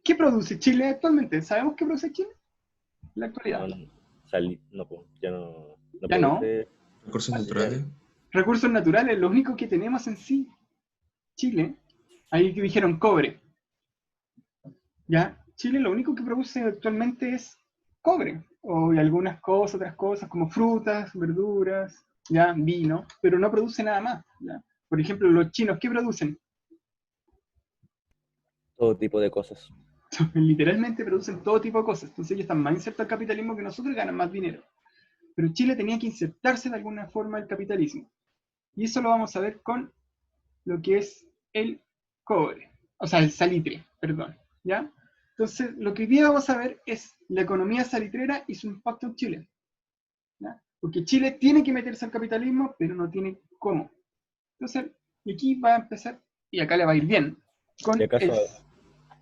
¿Qué produce Chile actualmente? ¿Sabemos qué produce Chile en la No, actualidad? no, no, po, ya no, no Ya no. produce Recursos material. naturales. Recursos naturales, lo único que tenemos en sí, Chile, ahí que dijeron cobre. Ya, Chile lo único que produce actualmente es cobre, o y algunas cosas, otras cosas, como frutas, verduras, ya, vino, pero no produce nada más. ¿Ya? Por ejemplo, los chinos, ¿qué producen? Todo tipo de cosas. Literalmente producen todo tipo de cosas. Entonces ellos están más insertos al capitalismo que nosotros y ganan más dinero. Pero Chile tenía que insertarse de alguna forma al capitalismo. Y eso lo vamos a ver con lo que es el cobre, o sea, el salitre, perdón. ¿Ya? Entonces, lo que hoy día vamos a ver es la economía salitrera y su impacto en Chile. ¿Ya? Porque Chile tiene que meterse al capitalismo, pero no tiene cómo. Entonces, y aquí va a empezar, y acá le va a ir bien, ¿Y con el... acaso,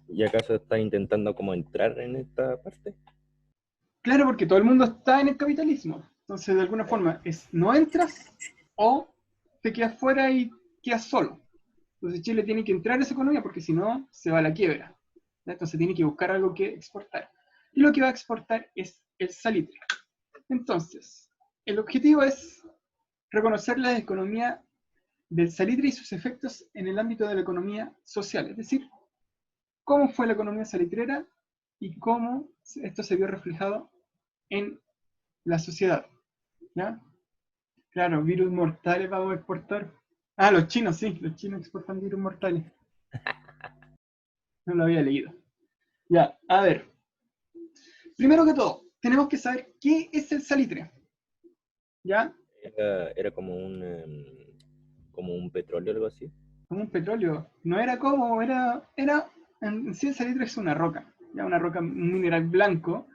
y acaso está intentando como entrar en esta parte? Claro, porque todo el mundo está en el capitalismo. Entonces, de alguna forma, es no entras o te quedas fuera y quedas solo. Entonces, Chile tiene que entrar en esa economía porque si no, se va a la quiebra. ¿Ya? Entonces, tiene que buscar algo que exportar. Y lo que va a exportar es el salitre. Entonces, el objetivo es reconocer la economía del salitre y sus efectos en el ámbito de la economía social. Es decir, cómo fue la economía salitrera y cómo esto se vio reflejado en la sociedad. ¿Ya? Claro, virus mortales vamos a exportar. Ah, los chinos, sí, los chinos exportan virus mortales. No lo había leído. Ya, a ver. Primero que todo, tenemos que saber qué es el salitre. ¿Ya? Era como un petróleo o algo así. Como un petróleo. No era como, en sí el salitre es una roca. Ya, una roca, un mineral blanco.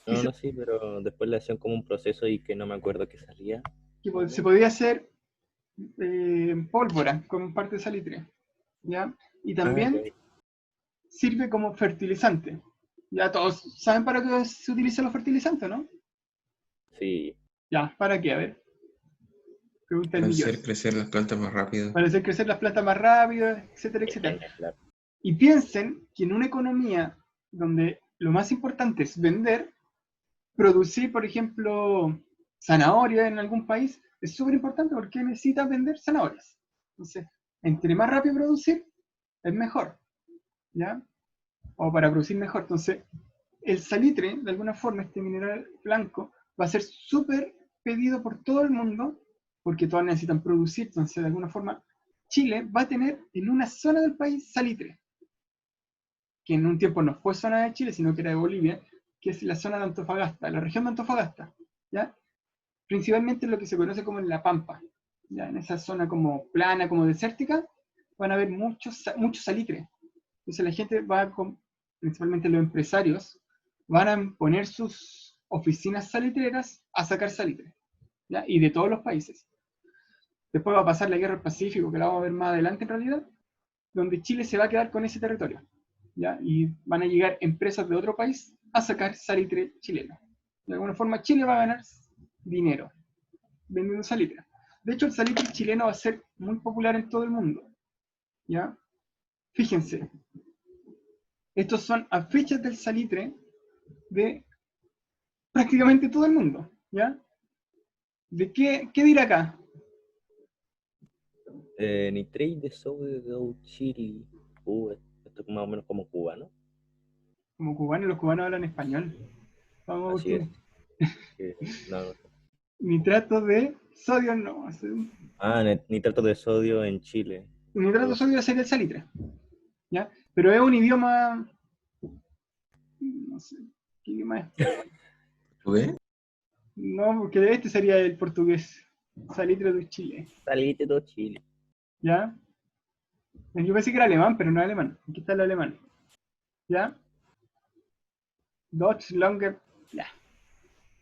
Y No, no, sí, pero después le hacían como un proceso y que no me acuerdo qué salía. Más o se menos. podía hacer pólvora con parte de salitre. ¿Ya? Y Ah, ya. también sirve como fertilizante. Ya todos saben para qué se utilizan los fertilizantes, ¿no? Sí. Ya, ¿para qué? A ver, pregunta el Para millón. hacer crecer las plantas más rápido. Para hacer crecer las plantas más rápido, etcétera, etcétera. Claro. Y piensen que en una economía donde lo más importante es vender, producir, por ejemplo, zanahoria en algún país, es súper importante porque necesitas vender zanahorias. Entonces, entre más rápido producir, es mejor, ¿ya? O para producir mejor. Entonces, el salitre, de alguna forma, este mineral blanco, va a ser súper pedido por todo el mundo porque todos necesitan producir. Entonces, de alguna forma, Chile va a tener en una zona del país salitre, que en un tiempo no fue zona de Chile, sino que era de Bolivia, que es la zona de Antofagasta, la región de Antofagasta, ¿ya? Principalmente en lo que se conoce como en La Pampa, ¿ya? En esa zona como plana, como desértica, van a haber muchos salitre. Entonces la gente principalmente los empresarios, van a poner sus oficinas salitreras a sacar salitre, ¿ya? Y de todos los países. Después va a pasar la guerra del Pacífico, que la vamos a ver más adelante en realidad, donde Chile se va a quedar con ese territorio. ¿Ya? Y van a llegar empresas de otro país a sacar salitre chileno. De alguna forma Chile va a ganar dinero vendiendo salitre. De hecho, el salitre chileno va a ser muy popular en todo el mundo. ¿Ya? Fíjense, estos son afiches del salitre de prácticamente todo el mundo. ¿Ya? ¿De qué dirá acá? Nitrate de sodio chili. Esto es más o menos como cubano. Como cubanos, los cubanos hablan español. Vamos, Así es. Agustín. No, no sé. Nitrato de sodio, no. Ah, nitrato de sodio en Chile. Nitrato Algo de así. sodio sería el salitre. ¿Ya? Pero es un idioma, no sé, ¿qué idioma es? ¿Tú ves? No, porque este sería el portugués, salitre de Chile, Salite de Chile. ¿ya? Yo pensé que era alemán, pero no es alemán. Aquí está el alemán, ¿ya? Deutsch Langer, ya.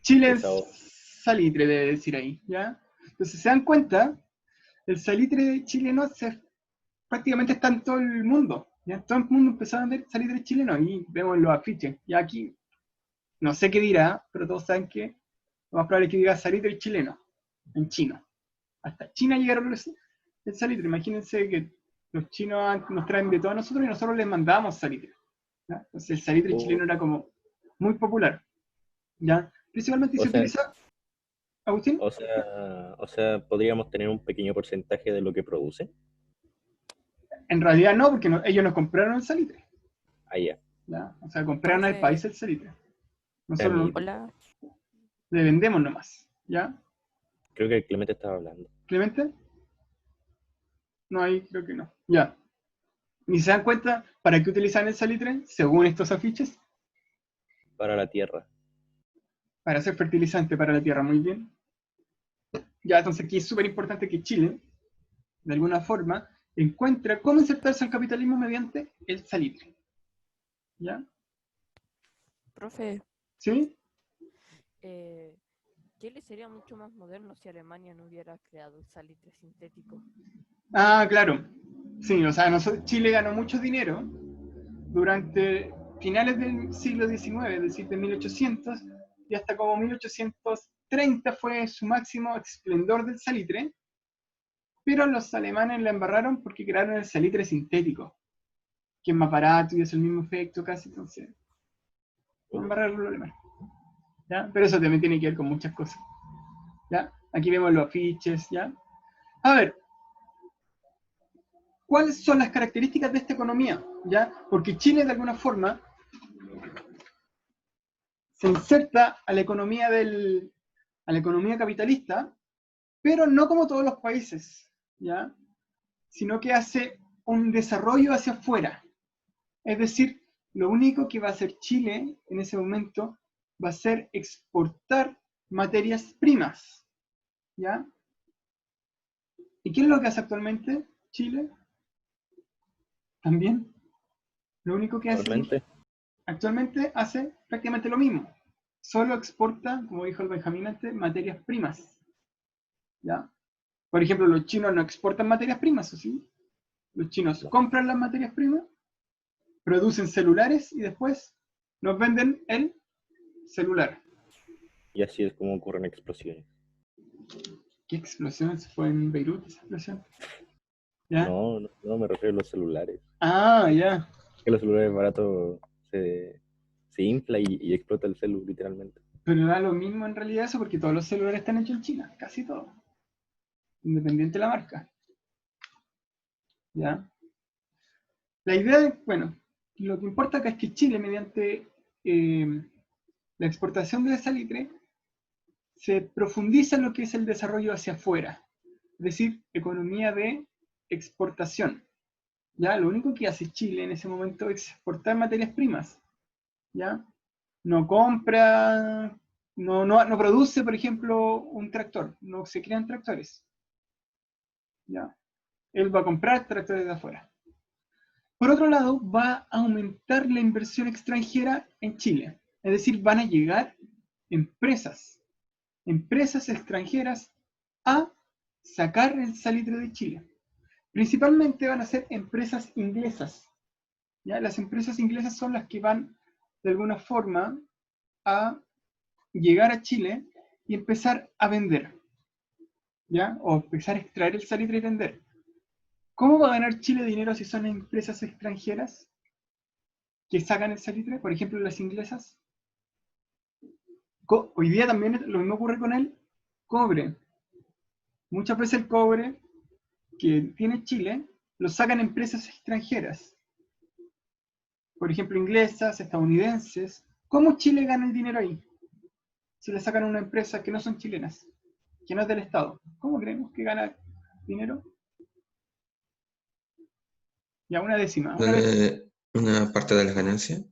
Chile Esa hoja. es salitre, debe decir ahí, ¿ya? Entonces, se dan cuenta, el salitre chileno prácticamente está en todo el mundo, ¿ya? Todo el mundo empezó a vender salitre chileno y vemos los afiches. Y aquí, no sé qué dirá, pero todos saben que lo más probable es que diga salitre chileno, en chino. Hasta China llegaron el salitre. Imagínense que los chinos nos traen de todo a nosotros y nosotros les mandamos salitre. ¿ya? Entonces el salitre Oh, chileno era como muy popular, ¿ya? Principalmente o se sea, utiliza, Agustín, o sea, podríamos tener un pequeño porcentaje de lo que produce. en realidad no, porque ellos nos compraron el salitre, Allá. ¿ya? O sea, compraron al Profe, país el salitre. Nosotros Camilo. hola. le vendemos nomás, ¿ya? Creo que el Clemente estaba hablando. ¿Clemente? No, ahí creo que no. Ya. ¿Y se dan cuenta para qué utilizan el salitre, según estos afiches? Para la tierra. Para ser fertilizante para la tierra, muy bien. Ya, entonces aquí es súper importante que Chile, de alguna forma, encuentre cómo insertarse al capitalismo mediante el salitre. ¿Ya? Profe, ¿Sí? Chile sería mucho más moderno si Alemania no hubiera creado el salitre sintético. Ah, claro. Sí, o sea, Chile ganó mucho dinero durante finales del siglo XIX, es decir, de 1800, y hasta como 1830 fue su máximo esplendor del salitre, pero los alemanes la embarraron porque crearon el salitre sintético, que es más barato y es el mismo efecto casi, entonces, embarraron los alemanes. ¿Ya? Pero eso también tiene que ver con muchas cosas. ¿Ya? Aquí vemos los afiches, ¿ya? A ver, ¿cuáles son las características de esta economía? ¿Ya? Porque Chile, de alguna forma, se inserta a la economía capitalista, pero no como todos los países, ¿ya? Sino que hace un desarrollo hacia afuera. Es decir, lo único que va a hacer Chile en ese momento va a ser exportar materias primas, ¿ya? ¿Y qué es lo que hace actualmente Chile? También, lo único que hace Actualmente, actualmente hace prácticamente lo mismo. Solo exporta, como dijo el Benjamín antes, materias primas, ¿ya? Por ejemplo, los chinos no exportan materias primas, ¿o sí? Los chinos no. compran las materias primas, producen celulares y después nos venden el celular. Y así es como ocurren explosiones. ¿Qué explosión? ¿Se fue en Beirut esa explosión? ¿Ya? No, no, no me refiero a los celulares. Ah, ya. Que los celulares baratos se infla y explota el celu, literalmente. Pero da lo mismo en realidad eso porque todos los celulares están hechos en China, casi todos. Independiente de la marca. ¿Ya? La idea, bueno, lo que importa acá es que Chile, mediante la exportación de salitre, se profundiza en lo que es el desarrollo hacia afuera, es decir, economía de exportación. ¿Ya? Lo único que hace Chile en ese momento es exportar materias primas. ¿Ya? No compra, no produce, por ejemplo, un tractor, no se crean tractores. ¿Ya? Él va a comprar tractores de afuera. Por otro lado, va a aumentar la inversión extranjera en Chile. Es decir, van a llegar empresas extranjeras a sacar el salitre de Chile. Principalmente van a ser empresas inglesas. ¿Ya? Las empresas inglesas son las que van, de alguna forma, a llegar a Chile y empezar a vender. ¿Ya? O empezar a extraer el salitre y vender. ¿Cómo va a ganar Chile dinero si son empresas extranjeras que sacan el salitre? Por ejemplo, las inglesas. Hoy día también lo mismo ocurre con el cobre. Muchas veces el cobre que tiene Chile lo sacan empresas extranjeras. Por ejemplo, inglesas, estadounidenses. ¿Cómo Chile gana el dinero ahí? Si le sacan a una empresa que no son chilenas, que no es del Estado. ¿Cómo creemos que gana dinero? Ya una décima. Dale una parte de las ganancias.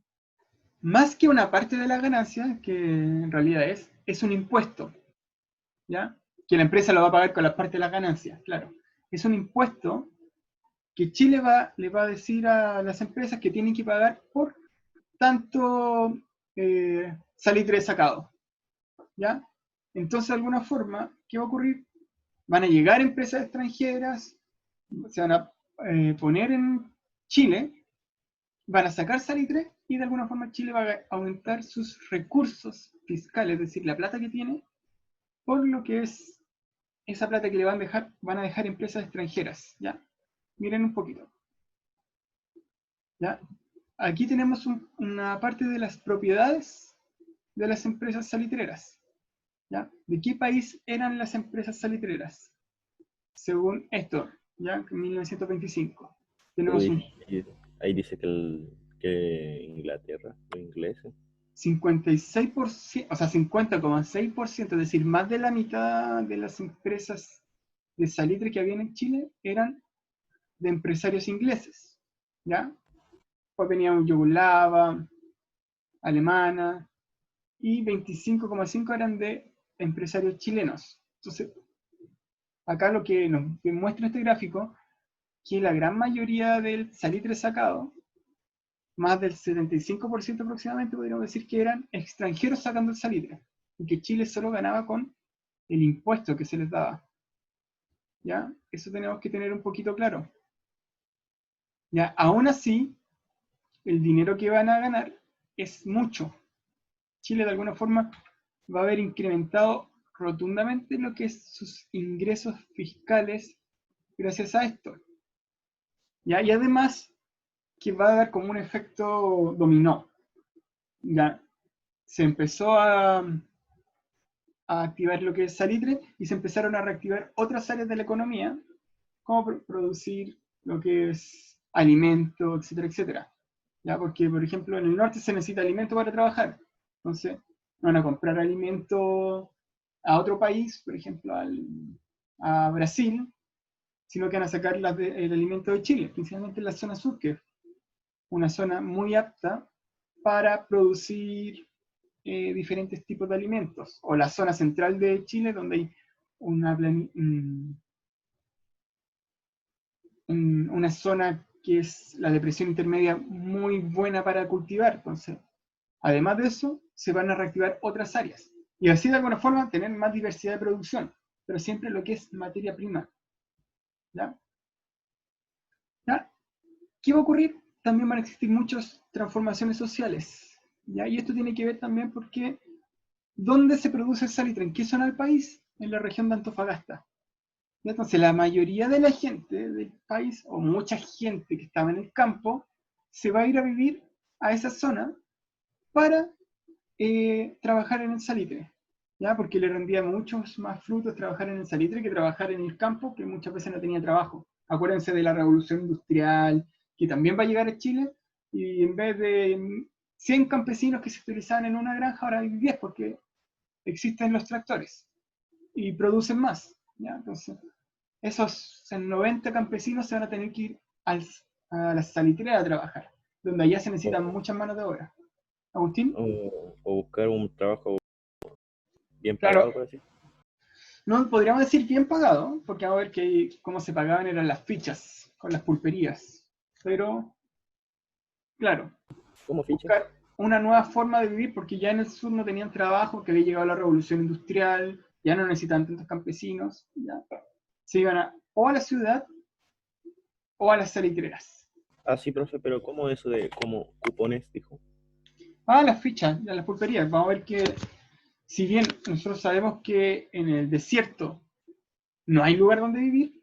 Más que una parte de la ganancia, que en realidad es un impuesto, ¿ya? Que la empresa lo va a pagar con la parte de las ganancias, claro. Es un impuesto que Chile le va a decir a las empresas que tienen que pagar por tanto salitre sacado, ¿ya? Entonces, de alguna forma, ¿qué va a ocurrir? Van a llegar empresas extranjeras, se van a poner en Chile, van a sacar salitre y de alguna forma Chile va a aumentar sus recursos fiscales, es decir, la plata que tiene, por lo que es esa plata que le van a dejar empresas extranjeras, ¿ya? Miren un poquito, ¿ya? aquí tenemos una parte de las propiedades de las empresas salitreras. ¿Ya? ¿De qué país eran las empresas salitreras? Según esto, ¿ya? En 1925. Tenemos un Ahí dice que Inglaterra, los ingleses. 56%, o sea, 50,6%, es decir, más de la mitad de las empresas de salitre que habían en Chile eran de empresarios ingleses, ¿ya? Pues venían yugoslava, alemana, y 25,5 eran de empresarios chilenos. Entonces, acá lo que nos muestra este gráfico, que la gran mayoría del salitre sacado, más del 75% aproximadamente, podríamos decir que eran extranjeros sacando el salitre, y que Chile solo ganaba con el impuesto que se les daba. ¿Ya? Eso tenemos que tener un poquito claro. ¿Ya? Aún así, el dinero que van a ganar es mucho. Chile de alguna forma va a haber incrementado rotundamente lo que es sus ingresos fiscales gracias a esto. ¿Ya? Y además que va a dar como un efecto dominó. ¿Ya? Se empezó a activar lo que es salitre y se empezaron a reactivar otras áreas de la economía, como producir lo que es alimento, etcétera, etcétera. ¿Ya? Porque, por ejemplo, en el norte se necesita alimento para trabajar. Entonces, no van a comprar alimento a otro país, por ejemplo, a Brasil, sino que van a sacar el alimento de Chile, principalmente en la zona sur, que es una zona muy apta para producir diferentes tipos de alimentos. O la zona central de Chile, donde hay una zona que es la depresión intermedia muy buena para cultivar. Entonces, además de eso, se van a reactivar otras áreas. Y así de alguna forma tener más diversidad de producción, pero siempre lo que es materia prima. ¿Ya? ¿Ya? ¿Qué va a ocurrir? También van a existir muchas transformaciones sociales. ¿Ya? Y esto tiene que ver también porque ¿dónde se produce el salitre? ¿En qué zona del país? En la región de Antofagasta. Entonces, la mayoría de la gente del país, o mucha gente que estaba en el campo, se va a ir a vivir a esa zona para trabajar en el salitre, ¿ya? Porque le rendía muchos más frutos trabajar en el salitre que trabajar en el campo, que muchas veces no tenía trabajo. Acuérdense de la revolución industrial, que también va a llegar a Chile, y en vez de 100 campesinos que se utilizaban en una granja, ahora hay 10 porque existen los tractores y producen más, ¿ya? Entonces, esos 90 campesinos se van a tener que ir a la salitrera a trabajar, donde allá se necesitan muchas manos de obra. ¿Agustín? O buscar un trabajo bien Claro, pagado, por así. no podríamos decir bien pagado, porque vamos a ver que cómo se pagaban eran las fichas con las pulperías. Pero, claro, ¿Cómo ficha? buscar una nueva forma de vivir, porque ya en el sur no tenían trabajo, que había llegado la revolución industrial, ya no necesitaban tantos campesinos, ya se iban o a la ciudad o a las salitreras. Ah, sí, profe, pero ¿cómo eso de como cupones, dijo? Las fichas, las pulperías. Vamos a ver que, si bien nosotros sabemos que en el desierto no hay lugar donde vivir,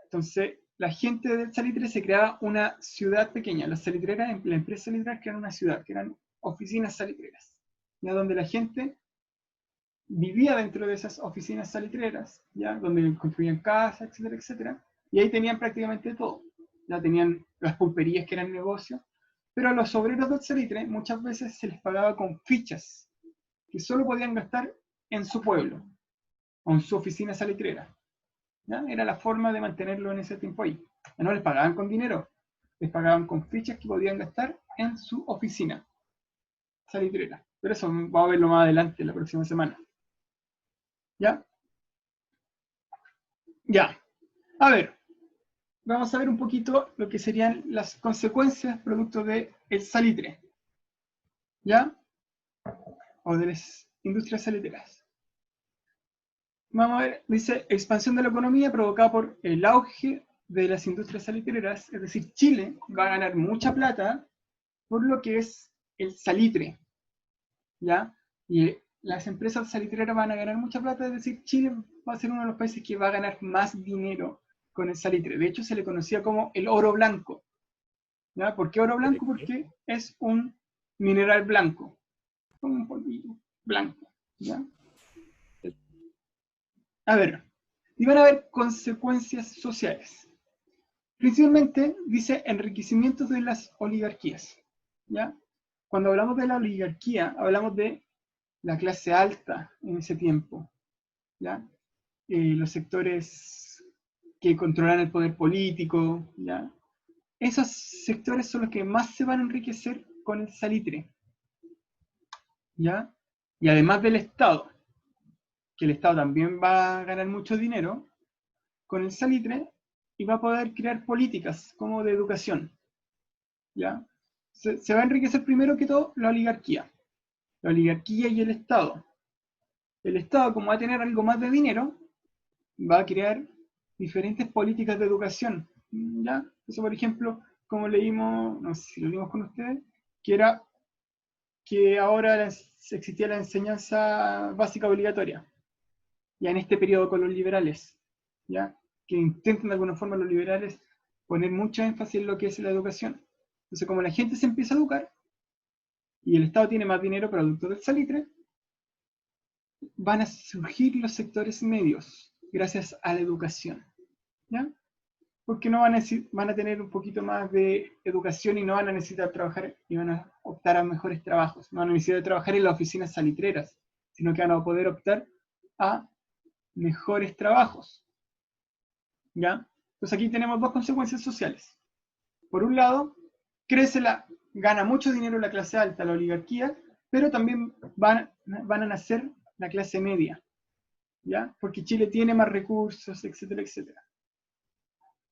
entonces la gente del salitre se creaba una ciudad pequeña. Las salitreras, la empresa salitrera crearon una ciudad, que eran oficinas salitreras, ya donde la gente vivía dentro de esas oficinas salitreras, ya donde construían casas, etcétera, etcétera, y ahí tenían prácticamente todo. Ya tenían las pulperías que eran negocios, pero a los obreros del salitre muchas veces se les pagaba con fichas que solo podían gastar en su pueblo o en su oficina salitrera. ¿Ya? Era la forma de mantenerlo en ese tiempo ahí. No les pagaban con dinero, les pagaban con fichas que podían gastar en su oficina salitrera. Pero eso vamos a verlo más adelante, la próxima semana. ¿Ya? Ya. A ver, vamos a ver un poquito lo que serían las consecuencias producto del salitre. ¿Ya? O de las industrias salitreras. Vamos a ver, dice, expansión de la economía provocada por el auge de las industrias salitreras, es decir, Chile va a ganar mucha plata por lo que es el salitre, ¿ya? Y las empresas salitreras van a ganar mucha plata, es decir, Chile va a ser uno de los países que va a ganar más dinero con el salitre. De hecho, se le conocía como el oro blanco, ¿Ya? ¿Por qué oro blanco? Porque es un mineral blanco, como un polvillo blanco. ¿Ya? A ver, y van a haber consecuencias sociales. Principalmente dice enriquecimiento de las oligarquías. ¿Ya? Cuando hablamos de la oligarquía, hablamos de la clase alta en ese tiempo. ¿Ya? Los sectores que controlan el poder político. ¿Ya? Esos sectores son los que más se van a enriquecer con el salitre. ¿Ya? Y además del Estado, que el Estado también va a ganar mucho dinero con el salitre y va a poder crear políticas como de educación. ¿Ya? Se va a enriquecer primero que todo la oligarquía y el Estado. El Estado, como va a tener algo más de dinero, va a crear diferentes políticas de educación. ¿Ya? Eso, por ejemplo, como leímos, no sé si lo leímos con ustedes, que era que ahora existía la enseñanza básica obligatoria, ya en este periodo con los liberales, ¿ya? Que intentan de alguna forma los liberales poner mucho énfasis en lo que es la educación. Entonces, como la gente se empieza a educar y el Estado tiene más dinero producto del salitre, van a surgir los sectores medios gracias a la educación, ¿ya? Porque no van a tener un poquito más de educación y no van a necesitar trabajar y van a optar a mejores trabajos. No van a necesitar trabajar en las oficinas salitreras, sino que van a poder optar a mejores trabajos. ¿Ya? Entonces aquí tenemos dos consecuencias sociales. Por un lado, gana mucho dinero la clase alta, la oligarquía, pero también van a nacer la clase media, ¿ya? Porque Chile tiene más recursos, etcétera, etcétera.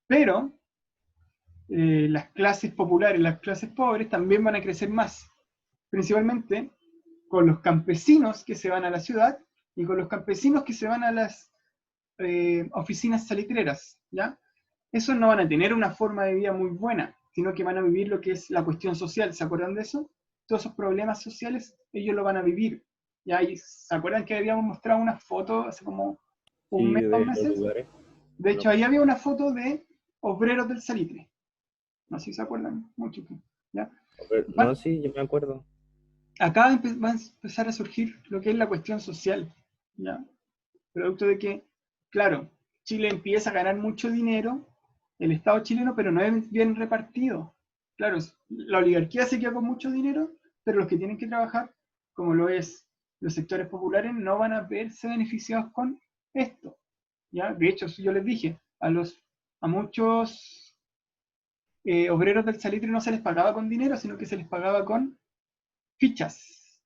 Pero las clases populares, las clases pobres también van a crecer más, principalmente con los campesinos que se van a la ciudad y con los campesinos que se van a las oficinas salitreras, ¿ya? Esos no van a tener una forma de vida muy buena, sino que van a vivir lo que es la cuestión social. ¿Se acuerdan de eso? Todos esos problemas sociales, ellos lo van a vivir. ¿Ya? Y ¿se acuerdan que habíamos mostrado una foto hace como un Sí, mes, de 2 los meses? lugares. De hecho, ahí había una foto de obreros del salitre. No sé si se acuerdan mucho. ¿Ya? No, sí, yo me acuerdo. Acá va a empezar a surgir lo que es la cuestión social. ¿Ya? Producto de que, claro, Chile empieza a ganar mucho dinero, el Estado chileno, pero no es bien repartido. Claro, la oligarquía se queda con mucho dinero, pero los que tienen que trabajar, como lo es los sectores populares, no van a verse beneficiados con esto. ¿Ya? De hecho, yo les dije, a muchos obreros del salitre no se les pagaba con dinero, sino que se les pagaba con fichas.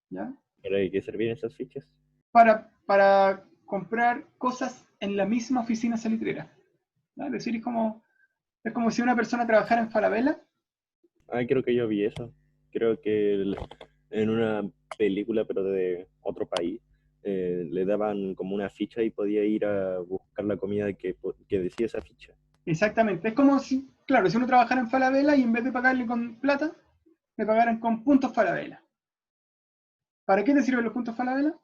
¿Ya? ¿Pero de qué servían esas fichas? Para comprar cosas en la misma oficina salitrera. ¿Ya? Es decir, es como si una persona trabajara en Falabella. Ah, creo que yo vi eso. Creo que en una película, pero de otro país, le daban como una ficha y podía ir a buscar la comida que decía esa ficha. Exactamente. Es como si, claro, si uno trabajara en Falabella y en vez de pagarle con plata, le pagaran con puntos Falabella. ¿Para qué te sirven los puntos Falabella?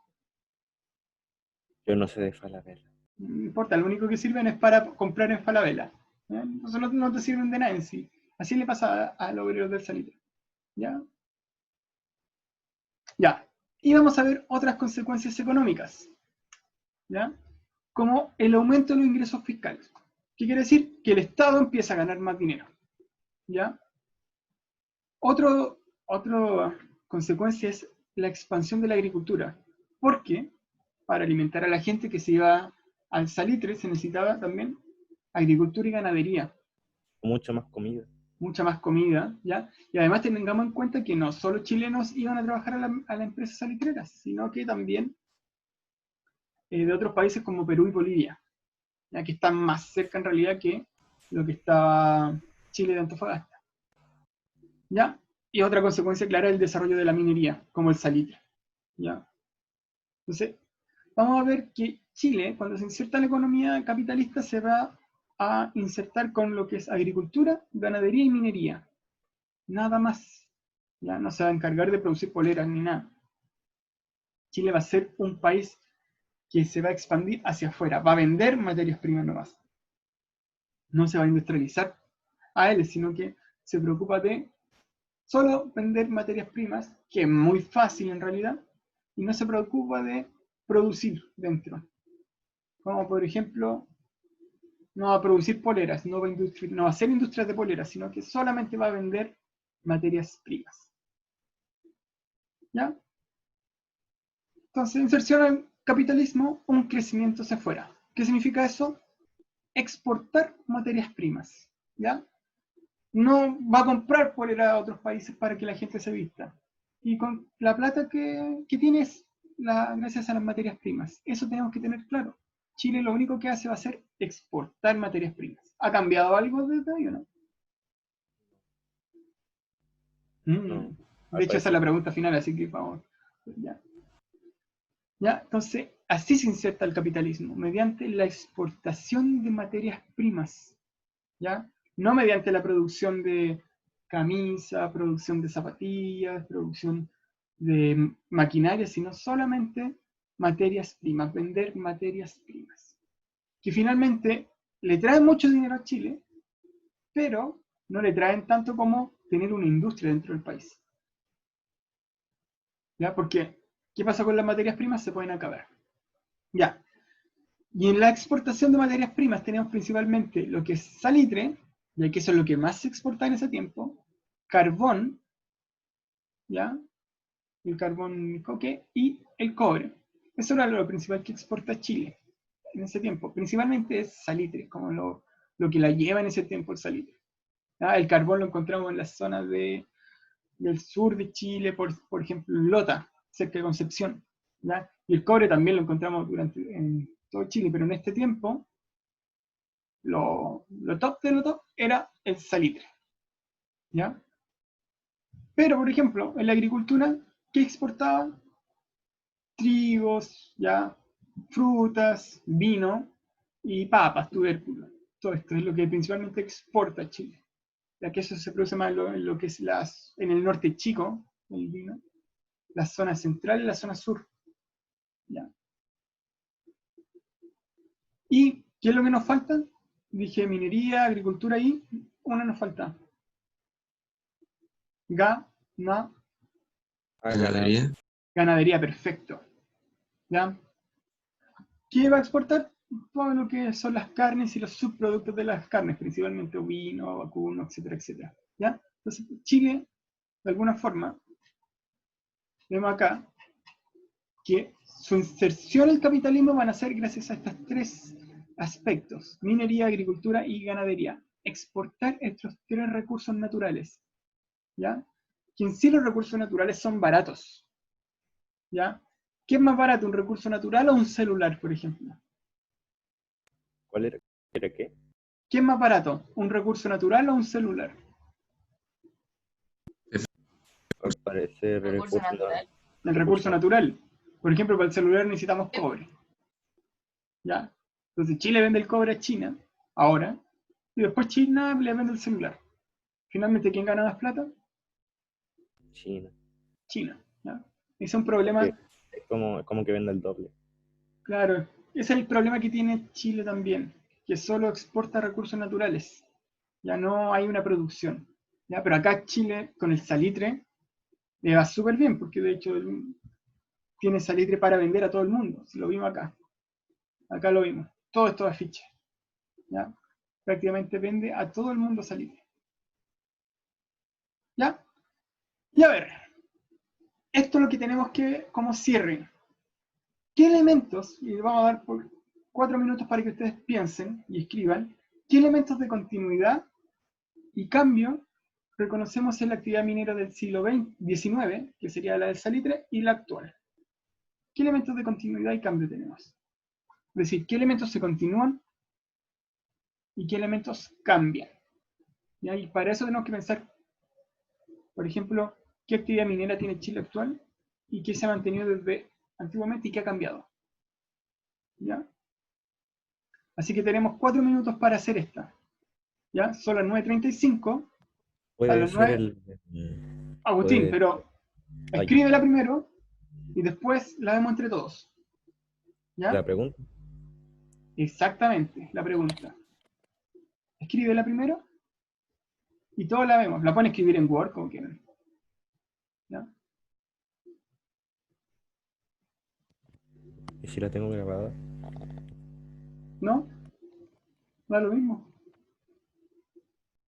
Yo no sé de Falabella. No importa, lo único que sirven es para comprar en Falabella. ¿Ya? Entonces no te sirven de nada en sí. Así le pasa a los obreros del salitre. ¿Ya? Ya. Y vamos a ver otras consecuencias económicas. ¿Ya? Como el aumento de los ingresos fiscales. ¿Qué quiere decir? Que el Estado empieza a ganar más dinero. ¿Ya? Otra consecuencia es la expansión de la agricultura. Porque para alimentar a la gente que se iba al salitre se necesitaba también agricultura y ganadería. Mucho más comida. Mucha más comida, ¿ya? Y además tengamos en cuenta que no solo chilenos iban a trabajar a la empresa salitrera, sino que también de otros países como Perú y Bolivia, ya que están más cerca en realidad que lo que estaba Chile de Antofagasta. ¿Ya? Y otra consecuencia clara es el desarrollo de la minería, como el salitre. ¿Ya? Entonces, vamos a ver que Chile, cuando se inserta en la economía capitalista, se va a insertar con lo que es agricultura, ganadería y minería. Nada más. Ya no se va a encargar de producir poleras ni nada. Chile va a ser un país que se va a expandir hacia afuera, va a vender materias primas nomás. No se va a industrializar a él, sino que se preocupa de solo vender materias primas, que es muy fácil en realidad, y no se preocupa de producir dentro. Como por ejemplo, no va a producir poleras, no va a hacer industrias de poleras, sino que solamente va a vender materias primas. ¿Ya? Entonces, inserción al capitalismo, un crecimiento hacia afuera. ¿Qué significa eso? Exportar materias primas. ¿Ya? No va a comprar polera a otros países para que la gente se vista. Y con la plata que tienes, gracias a las materias primas. Eso tenemos que tener claro. Chile lo único que hace va a ser exportar materias primas. ¿Ha cambiado algo desde ahí o no? No, De hecho, esa es la pregunta final, así que vamos. Ya. ¿Ya? Entonces, así se inserta el capitalismo, mediante la exportación de materias primas. ¿Ya? No mediante la producción de camisa, producción de zapatillas, producción de maquinaria, sino solamente materias primas, vender materias primas. Que finalmente le traen mucho dinero a Chile, pero no le traen tanto como tener una industria dentro del país. ¿Ya? Porque, ¿qué pasa con las materias primas? Se pueden acabar. Ya. Y en la exportación de materias primas tenemos principalmente lo que es salitre, ya que eso es lo que más se exporta en ese tiempo, carbón, ¿ya? El carbón coque y el cobre. Eso era lo principal que exporta Chile en ese tiempo. Principalmente es salitre, como lo que la lleva en ese tiempo el salitre. ¿Ya? El carbón lo encontramos en las zonas del sur de Chile, por ejemplo, en Lota, cerca de Concepción. ¿Ya? Y el cobre también lo encontramos en todo Chile, pero en este tiempo lo top de lo top era el salitre. ¿Ya? Pero, por ejemplo, en la agricultura, ¿qué exportaba? Trigos, ¿ya? Frutas, vino y papas, tubérculos. Todo esto es lo que principalmente exporta Chile. Ya que eso se produce más en lo que es en el norte chico, el vino, la zona central y la zona sur. ¿Ya? ¿Y qué es lo que nos falta? Dije minería, agricultura y una nos falta. Ganadería. Ganadería, perfecto. ¿Ya? ¿Qué va a exportar? Todo lo que son las carnes y los subproductos de las carnes, principalmente ovino, vacuno, etcétera, etcétera. ¿Ya? Entonces, Chile, de alguna forma, vemos acá que su inserción al capitalismo van a ser gracias a estos tres aspectos: minería, agricultura y ganadería. Exportar estos tres recursos naturales. ¿Ya? Que en sí los recursos naturales son baratos. ¿Ya? ¿Qué es más barato, un recurso natural o un celular, por ejemplo? ¿Cuál era? ¿Era qué? ¿Qué es más barato, un recurso natural o un celular? Al parecer, Recurso natural. El recurso natural. Por ejemplo, para el celular necesitamos cobre. ¿Ya? Entonces Chile vende el cobre a China, ahora, y después China le vende el celular. Finalmente, ¿quién gana más plata? China. China. ¿Ya? Ese es un problema, Es como que vende el doble. claro, ese es el problema que tiene Chile también, que solo exporta recursos naturales. Ya no hay una producción. ¿Ya? Pero acá Chile, con el salitre, le va súper bien, porque de hecho tiene salitre para vender a todo el mundo. Si lo vimos acá. Acá lo vimos. Todo esto de afiche. ¿Ya? Prácticamente vende a todo el mundo salitre. ¿Ya? Y a ver, esto es lo que tenemos que, como cierre. ¿Qué elementos, y vamos a dar por 4 minutos para que ustedes piensen y escriban, qué elementos de continuidad y cambio reconocemos en la actividad minera del siglo XIX, que sería la del salitre, y la actual? ¿Qué elementos de continuidad y cambio tenemos? Es decir, ¿qué elementos se continúan y qué elementos cambian? ¿Ya? Y para eso tenemos que pensar, por ejemplo, qué actividad minera tiene Chile actual y qué se ha mantenido desde antiguamente y qué ha cambiado. ¿Ya? Así que tenemos 4 minutos para hacer esta. ¿Ya? Son las 9:35. A Puede las ser 9. Agustín, puede- pero Ay, escríbela primero y después la vemos entre todos. ¿Ya? la pregunta. Exactamente, la pregunta. Escríbela primero y todos la vemos. La pueden escribir en Word como quieran. ¿Ya? ¿Y si la tengo grabada? ¿No? Da lo mismo.